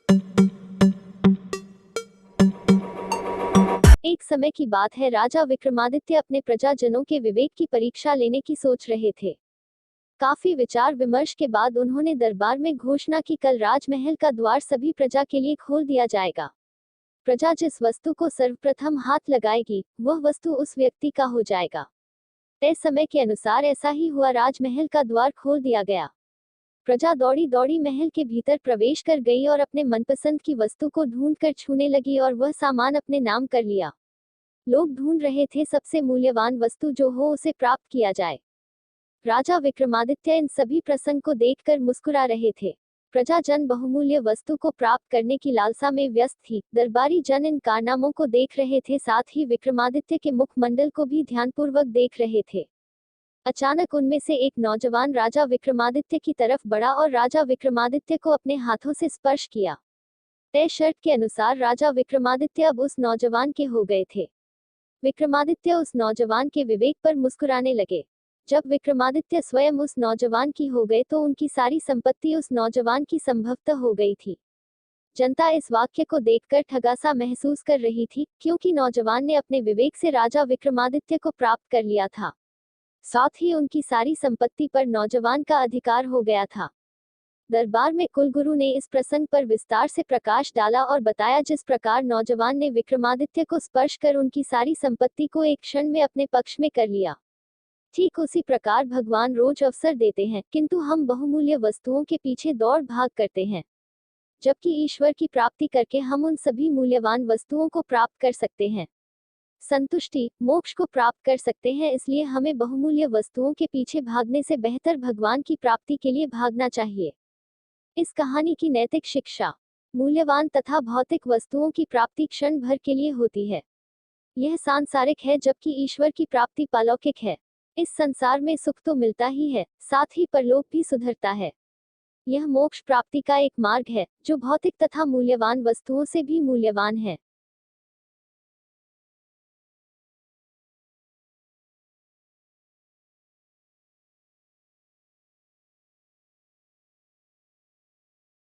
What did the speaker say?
एक समय की बात है, राजा विक्रमादित्य अपने प्रजाजनों के विवेक की परीक्षा लेने की सोच रहे थे। काफी विचार विमर्श के बाद उन्होंने दरबार में घोषणा की, कल राजमहल का द्वार सभी प्रजा के लिए खोल दिया जाएगा। प्रजा जिस वस्तु को सर्वप्रथम हाथ लगाएगी, वह वस्तु उस व्यक्ति का हो जाएगा। तय समय के अनुसार ऐसा ही हुआ, राजमहल का द्वार खोल दिया गया। प्रजा दौड़ी दौड़ी महल के भीतर प्रवेश कर गई और अपने मनपसंद की वस्तु को ढूंढकर छूने लगी और वह सामान अपने नाम कर लिया। लोग ढूंढ रहे थे सबसे मूल्यवान वस्तु जो हो उसे प्राप्त किया जाए। राजा विक्रमादित्य इन सभी प्रसंग को देखकर मुस्कुरा रहे थे। प्रजाजन बहुमूल्य वस्तु को प्राप्त करने की लालसा में व्यस्त थी। दरबारी जन इन कारनामों को देख रहे थे, साथ ही विक्रमादित्य के मुखमंडल को भी ध्यानपूर्वक देख रहे थे। अचानक उनमें से एक नौजवान राजा विक्रमादित्य की तरफ बढ़ा और राजा विक्रमादित्य को अपने हाथों से स्पर्श किया। तय शर्त के अनुसार राजा विक्रमादित्य अब उस नौजवान के हो गए थे। विक्रमादित्य उस नौजवान के विवेक पर मुस्कुराने लगे। जब विक्रमादित्य स्वयं उस नौजवान की हो गए तो उनकी सारी संपत्ति उस नौजवान की संभवतः हो गई थी। जनता इस वाक्य को देखकर ठगासा महसूस कर रही थी, क्योंकि नौजवान ने अपने विवेक से राजा विक्रमादित्य को प्राप्त कर लिया था। साथ ही उनकी सारी संपत्ति पर नौजवान का अधिकार हो गया था। दरबार में कुलगुरु ने इस प्रसंग पर विस्तार से प्रकाश डाला और बताया, जिस प्रकार नौजवान ने विक्रमादित्य को स्पर्श कर उनकी सारी संपत्ति को एक क्षण में अपने पक्ष में कर लिया, ठीक उसी प्रकार भगवान रोज अवसर देते हैं, किंतु हम बहुमूल्य वस्तुओं के पीछे दौड़ भाग करते हैं, जबकि ईश्वर की प्राप्ति करके हम उन सभी मूल्यवान वस्तुओं को प्राप्त कर सकते हैं, संतुष्टि, मोक्ष को प्राप्त कर सकते हैं। इसलिए हमें बहुमूल्य वस्तुओं के पीछे भागने से बेहतर भगवान की प्राप्ति के लिए भागना चाहिए। इस कहानी की नैतिक शिक्षा: मूल्यवान तथा भौतिक वस्तुओं की प्राप्ति क्षण भर के लिए होती है। यह सांसारिक है, जबकि ईश्वर की प्राप्ति पालौकिक है। इस संसार में सुख तो मिलता ही है, साथ ही परलोक भी सुधरता है। यह मोक्ष प्राप्ति का एक मार्ग है, जो भौतिक तथा मूल्यवान वस्तुओं से भी मूल्यवान है।